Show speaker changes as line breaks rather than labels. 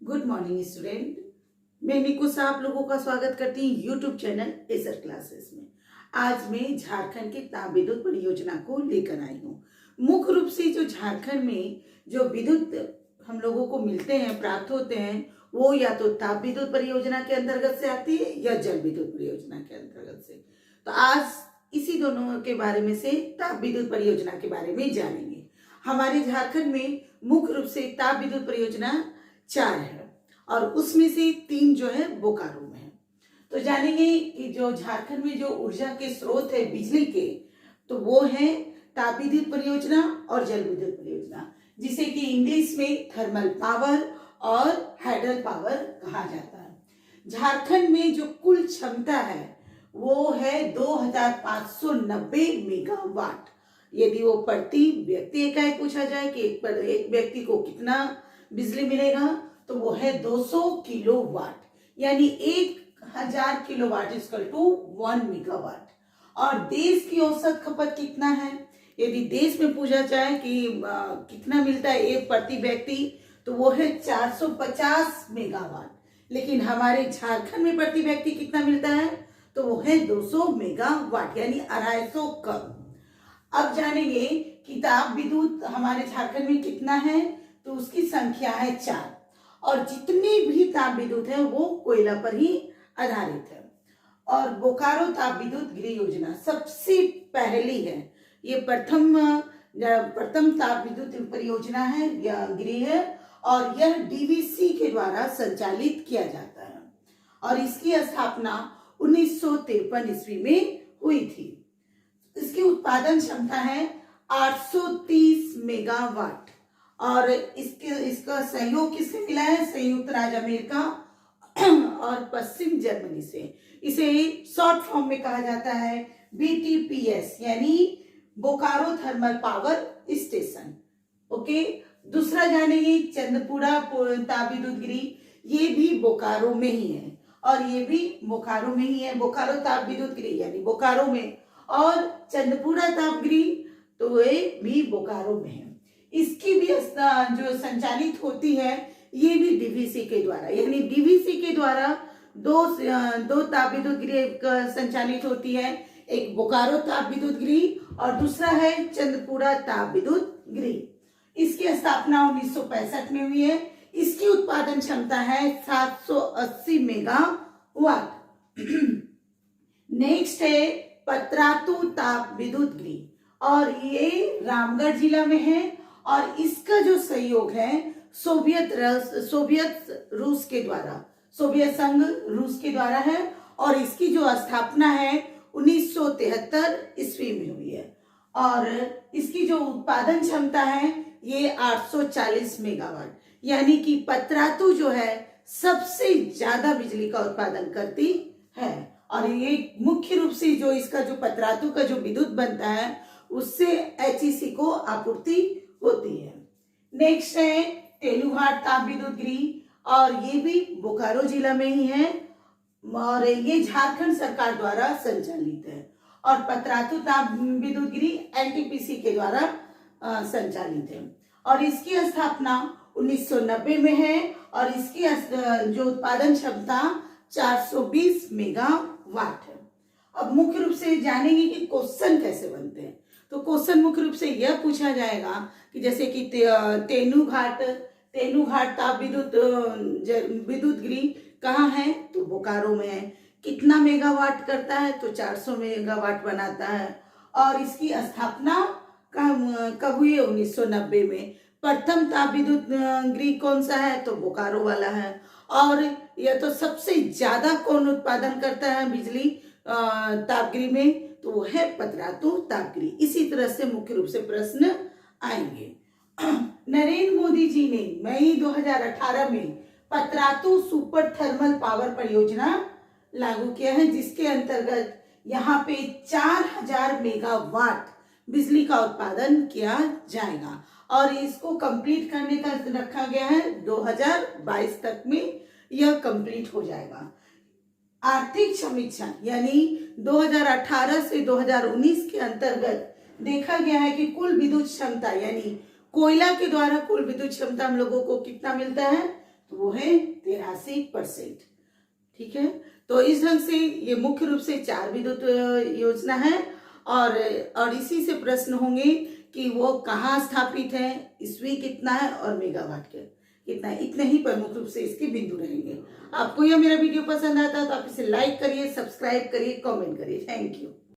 Good morning student. मैं निकुस आप लोगों का स्वागत करती हूँ यूट्यूब चैनल एसर क्लासेस में। आज मैं झारखंड की ताप विद्युत परियोजना को लेकर आई हूँ। मुख्य रूप से जो झारखंड में जो विद्युत हम लोगों को मिलते हैं, प्राप्त होते हैं, वो या तो ताप विद्युत परियोजना के अंतर्गत से आती है या जल विद्युत परियोजना के अंतर्गत से। तो आज इसी दोनों के बारे में से ताप विद्युत परियोजना के बारे में जानेंगे। हमारे झारखंड में मुख्य रूप से ताप विद्युत परियोजना 4 है और उसमें से 3 जो है बोकारो में है। तो जानेंगे कि जो झारखंड में जो ऊर्जा के स्रोत है बिजली के, तो वो है ताप विद्युत परियोजना और जल विद्युत परियोजना, जिसे कि इंग्लिश में थर्मल पावर और हाइडल पावर कहा जाता है। झारखंड में जो कुल क्षमता है वो है 2590 मेगावाट। यदि वो प्रति व्यक्ति इकाई पूछा जाए कि एक व्यक्ति को कितना बिजली मिलेगा, तो वो है 200 किलोवाट, यानी 1000 किलोवाट इक्वल टू 1 मेगावाट। और देश की औसत खपत कितना है, यदि देश में पूछा जाए कि कितना मिलता है एक प्रति व्यक्ति, तो वो है 450 मेगावाट। लेकिन हमारे झारखंड में प्रति व्यक्ति कितना मिलता है, तो वो है 200 मेगावाट, यानी 250 कम। अब जानेंगे कि ताप विद्युत हमारे झारखंड में कितना है, तो उसकी संख्या है 4 और जितनी भी ताप विद्युत है वो कोयला पर ही आधारित है। और बोकारो ताप विद्युत गृह योजना सबसे पहली है। ये प्रथम ताप विद्युत परियोजना है, यह गृह है और यह डीवीसी के द्वारा संचालित किया जाता है और इसकी स्थापना 1953 ईस्वी में हुई थी। इसकी उत्पादन क्षमता है 830 मेगावाट और इसका सहयोग किससे मिला है, संयुक्त राज्य अमेरिका और पश्चिम जर्मनी से। इसे शॉर्ट फॉर्म में कहा जाता है बीटीपीएस, यानी Bokaro thermal power station. Okay, दूसरा जानेंगे चंदपुरा ताप विद्युत गृह, ये भी बोकारो में ही है और ये भी बोकारो में ही है। बोकारो ताप विद्युत गृह यानी बोकारो में, और चंदपुरा ताप गृह तो ये भी बोकारो में है। इसकी भी जो संचालित होती है ये भी डीवीसी के द्वारा, यानी डीवीसी के द्वारा दो ताप विद्युत गृह संचालित होती है। एक बोकारो ताप विद्युत गृह और दूसरा है चंदपुरा ताप विद्युत गृह। इसकी स्थापना 1965 में हुई है। इसकी उत्पादन क्षमता है 780 मेगावाट। नेक्स्ट है पतरातू ताप विद्युत गृह और ये रामगढ़ जिला में है और इसका जो सहयोग है सोवियत संघ रूस के द्वारा है और इसकी जो स्थापना है 1973 ईस्वी में हुई है और इसकी जो उत्पादन क्षमता है ये 840 मेगावाट, यानी कि पतरातू जो है सबसे ज्यादा बिजली का उत्पादन करती है। और ये मुख्य रूप से जो इसका जो पतरातू का जो विद्युत बनता है उससे एचईसी को आपूर्ति होती है। नेक्स्ट है तेलुघाट ताप विद्युत गृह और ये भी बोकारो जिला में ही है और ये झारखंड सरकार द्वारा संचालित है। और पतरातू ताप विद्युत गृह एनटीपीसी के द्वारा संचालित है और इसकी स्थापना 1990 में है और इसकी जो उत्पादन क्षमता 420 मेगावाट है। अब मुख्य रूप से जानेंगे कि क्वेश्चन कैसे बनते हैं। तो क्वेश्चन मुख्य रूप से यह पूछा जाएगा कि जैसे कि तेनुघाट ताप विद्युत गृह कहाँ है, तो बोकारो में है। कितना मेगावाट करता है, तो 400 मेगावाट बनाता है और इसकी स्थापना कब हुई है, 1990 में। प्रथम ताप विद्युत गृह कौन सा है, तो बोकारो वाला है। और यह तो सबसे ज्यादा कौन उत्पादन करता है बिजली ताप गृह में, तो वो है पतरातू ताप गृह। इसी तरह से मुख्य रूप से प्रश्न आएंगे। नरेंद्र मोदी जी ने मई 2018 में पतरातू सुपर थर्मल पावर परियोजना लागू किया है, जिसके अंतर्गत यहाँ पे 4000 मेगावाट बिजली का उत्पादन किया जाएगा और इसको कंप्लीट करने का रखा गया है 2022 तक में यह कंप्लीट हो जाएगा। आर्थिक समीक्षा यानी 2018 से 2019 के अंतर्गत देखा गया है कि कुल विद्युत क्षमता यानी कोयला के द्वारा कुल विद्युत क्षमता हम लोगों को कितना मिलता है, तो वो है 83%। ठीक है, तो इस ढंग से ये मुख्य रूप से 4 विद्युत योजना है। और इसी से प्रश्न होंगे कि वो कहाँ स्थापित है, ईस्वी कितना है और मेगावाट के कितना है। इतने ही प्रमुख रूप से इसके बिंदु रहेंगे। आपको यह मेरा वीडियो पसंद आता है तो आप इसे लाइक करिए, सब्सक्राइब करिए, कमेंट करिए। Thank you.